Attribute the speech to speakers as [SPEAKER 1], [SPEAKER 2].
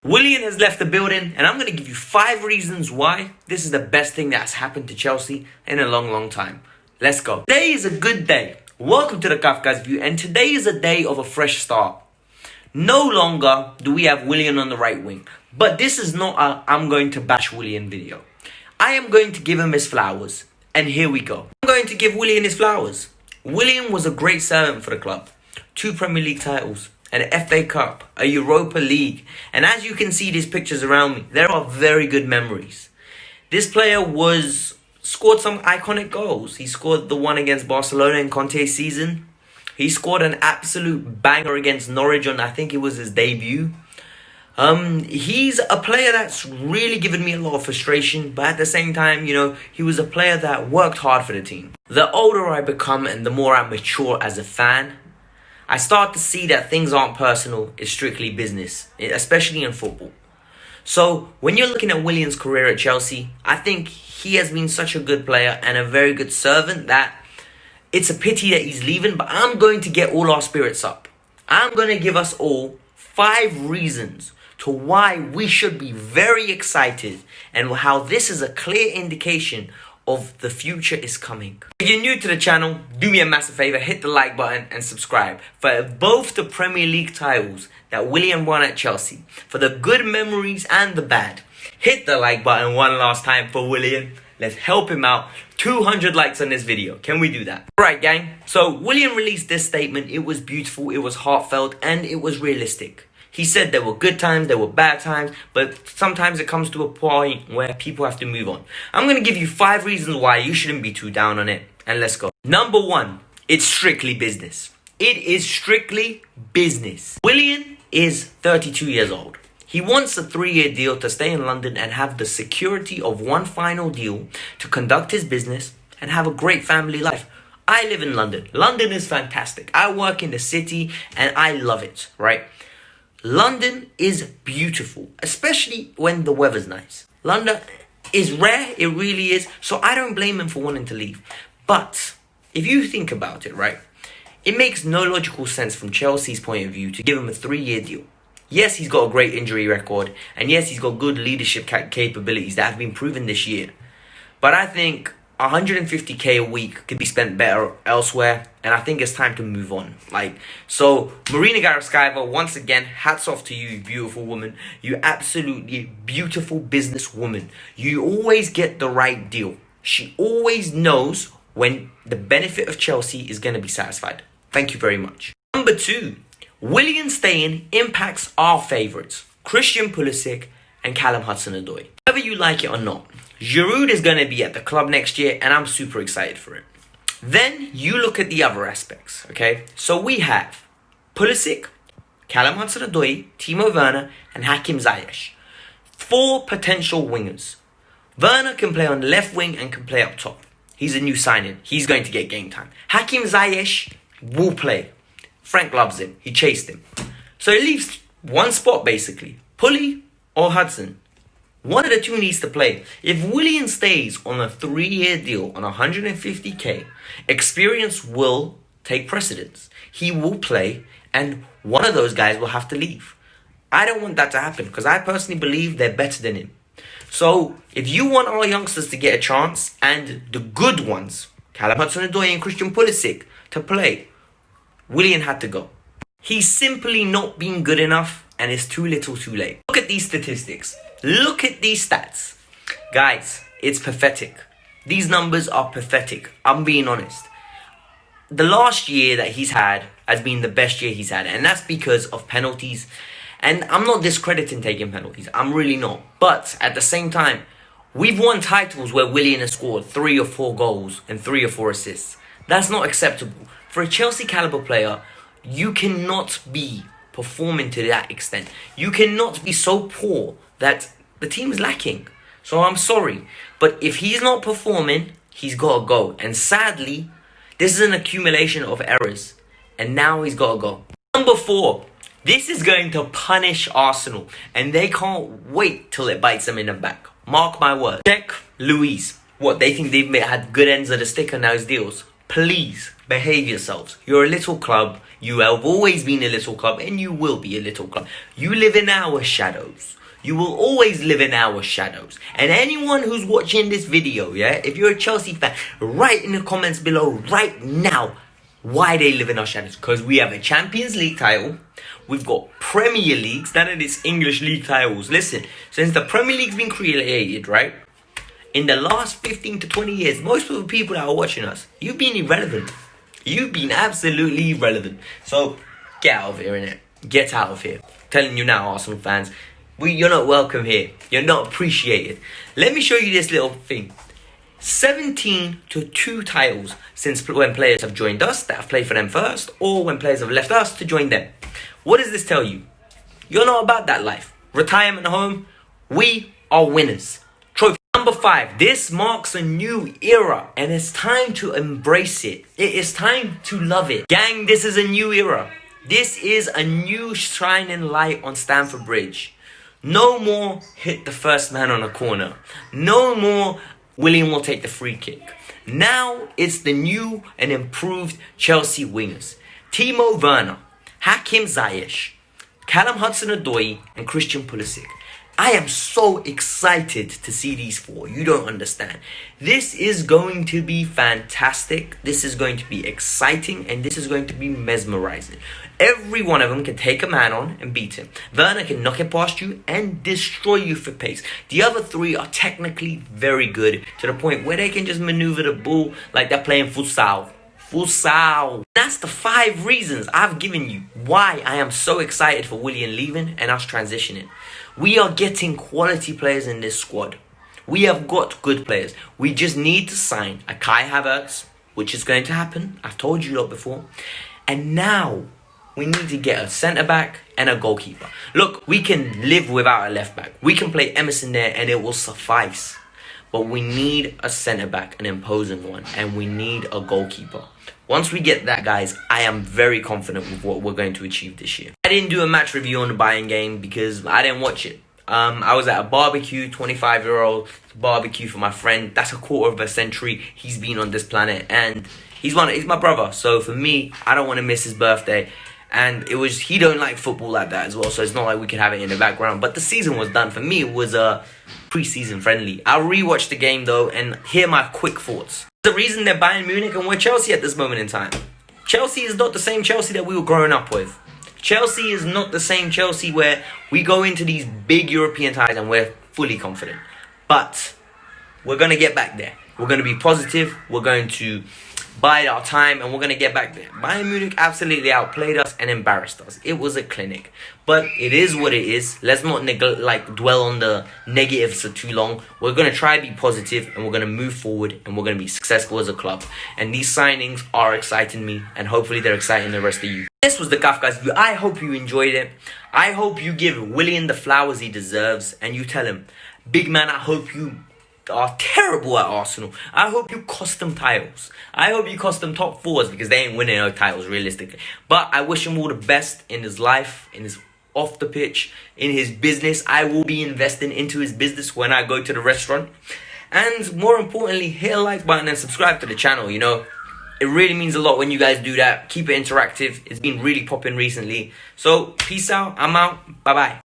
[SPEAKER 1] Willian has left the building, and I'm going to give you 5 reasons why this is the best thing that's happened to Chelsea in a long time. Let's go. Today is a good day. Welcome to the Kavkas view, and today is a day of a fresh start. No longer do we have Willian on the right wing, but this is not a I'm going to bash Willian video. I am going to give him his flowers, and here we go. I'm going to give Willian his flowers. Willian was a great servant for the club. 2 Premier League titles, an FA Cup, a Europa League, and as you can see these pictures around me, there are very good memories. This player scored some iconic goals. He scored the one against Barcelona in Conte's season. He scored an absolute banger against Norwich on, I think it was his debut. He's a player that's really given me a lot of frustration, but at the same time, he was a player that worked hard for the team. The older I become and the more I mature as a fan, I start to see that things aren't personal, it's strictly business, especially in football. So when you're looking at Willian's career at Chelsea, I think he has been such a good player and a very good servant that it's a pity that he's leaving, but I'm going to get all our spirits up. I'm going to give us all 5 reasons to why we should be very excited and how this is a clear indication of the future is coming. If you're new to the channel, do me a massive favor, hit the like button and subscribe for both the Premier League titles that Willian won at Chelsea, for the good memories and the bad. Hit the like button one last time for Willian. Let's help him out. 200 likes on this video. Can we do that? Alright, gang. So Willian released this statement. It was beautiful, it was heartfelt, and it was realistic. He said there were good times, there were bad times, but sometimes it comes to a point where people have to move on. I'm going to give you 5 reasons why you shouldn't be too down on it, and let's go. Number 1, it's strictly business. It is strictly business. Willian is 32 years old. He wants a 3-year deal to stay in London and have the security of one final deal to conduct his business and have a great family life. I live in London. London is fantastic. I work in the city and I love it, right? London is beautiful, especially when the weather's nice. London is rare, it really is, so I don't blame him for wanting to leave. But if you think about it, right, it makes no logical sense from Chelsea's point of view to give him a 3-year deal. Yes, he's got a great injury record, and yes, he's got good leadership capabilities that have been proven this year. But I think 150k a week could be spent better elsewhere, and I think it's time to move on. So Marina Garaskaiva, once again, hats off to you, beautiful woman. You absolutely beautiful businesswoman. You always get the right deal. She always knows when the benefit of Chelsea is going to be satisfied. Thank you very much. Number 2. Willian Staying impacts our favourites, Christian Pulisic and Callum Hudson-Odoi. Whether you like it or not, Giroud is going to be at the club next year and I'm super excited for it. Then you look at the other aspects, okay? So we have Pulisic, Callum Hudson-Odoi, Timo Werner and Hakim Ziyech. 4 potential wingers. Werner can play on the left wing and can play up top. He's a new signing. He's going to get game time. Hakim Ziyech will play. Frank loves him. He chased him. So it leaves one spot basically. Pulley or Hudson. One of the 2 needs to play. If Willian stays on a 3-year deal on 150k, experience will take precedence. He will play and one of those guys will have to leave. I don't want that to happen because I personally believe they're better than him. So if you want our youngsters to get a chance and the good ones, Callum Hudson-Odoi and Christian Pulisic, to play, Willian had to go. He's simply not been good enough and it's too little too late. Look at these statistics. Look at these stats. Guys, it's pathetic. These numbers are pathetic. I'm being honest. The last year that he's had has been the best year he's had, and that's because of penalties. And I'm not discrediting taking penalties. I'm really not. But at the same time, we've won titles where Willian has scored 3 or 4 goals and 3 or 4 assists. That's not acceptable. For a Chelsea caliber player, you cannot be performing to that extent. You cannot be so poor that the team is lacking. So I'm sorry. But if he's not performing, he's got to go. And sadly, this is an accumulation of errors. And now he's got to go. Number 4. This is going to punish Arsenal. And they can't wait till it bites them in the back. Mark my word. Check Luis. What, they think they've had good ends of the stick on those deals? Please behave yourselves. You're a little club. You have always been a little club, and you will be a little club. You live in our shadows. You will always live in our shadows. And anyone who's watching this video, yeah, if you're a Chelsea fan, write in the comments below right now why they live in our shadows. Because we have a Champions League title. We've got Premier Leagues. None of this English league titles. Listen, since the Premier League's been created, right? In the last 15 to 20 years, most of the people that are watching us, you've been irrelevant. You've been absolutely irrelevant. So, get out of here, innit? Get out of here. I'm telling you now, Arsenal fans. You're not welcome here. You're not appreciated. Let me show you this little thing. 17 to 2 titles since when players have joined us that have played for them first, or when players have left us to join them. What does this tell you? You're not about that life. Retirement home, we are winners. Trophy number 5. This marks a new era, and it's time to embrace it. It is time to love it. Gang, this is a new era. This is a new shining light on Stamford Bridge. No more hit the first man on a corner. No more Willian will take the free kick. Now it's the new and improved Chelsea wingers. Timo Werner, Hakim Ziyech, Callum Hudson-Odoi and Christian Pulisic. I am so excited to see these 4. You don't understand. This is going to be fantastic. This is going to be exciting. And this is going to be mesmerizing. Every one of them can take a man on and beat him. Werner can knock it past you and destroy you for pace. The other 3 are technically very good to the point where they can just maneuver the ball like they're playing futsal. Futsal. That's the 5 reasons I've given you why I am so excited for Willian leaving and us transitioning. We are getting quality players in this squad. We have got good players. We just need to sign a Kai Havertz, which is going to happen. I've told you lot before. And now we need to get a centre-back and a goalkeeper. Look, we can live without a left-back. We can play Emerson there and it will suffice. But we need a centre-back, an imposing one. And we need a goalkeeper. Once we get that, guys, I am very confident with what we're going to achieve this year. I didn't do a match review on the Bayern game because I didn't watch it. I was at a barbecue, 25-year-old barbecue for my friend. That's a quarter of a century he's been on this planet. And he's my brother. So for me, I don't want to miss his birthday. And he don't like football like that as well. So it's not like we could have it in the background. But the season was done. For me, it was pre-season friendly. I'll rewatch the game though and hear my quick thoughts. The reason they're Bayern Munich and we're Chelsea at this moment in time. Chelsea is not the same Chelsea that we were growing up with. Chelsea is not the same Chelsea where we go into these big European ties and we're fully confident. But we're going to get back there. We're going to be positive. We're going to bide our time and we're going to get back there. Bayern Munich absolutely outplayed us and embarrassed us. It was a clinic. But it is what it is. Let's not dwell on the negatives for too long. We're going to try to be positive and we're going to move forward and we're going to be successful as a club. And these signings are exciting me and hopefully they're exciting the rest of you. This was the Kavkas review. I hope you enjoyed it. I hope you give Willian the flowers he deserves and you tell him, big man, I hope you are terrible at Arsenal. I hope you cost them titles. I hope you cost them top 4s because they ain't winning no titles realistically. But I wish him all the best in his life, in his off the pitch, in his business. I will be investing into his business when I go to the restaurant. And more importantly, hit a like button and subscribe to the channel, you know. It really means a lot when you guys do that. Keep it interactive. It's been really popping recently. So, peace out. I'm out. Bye-bye.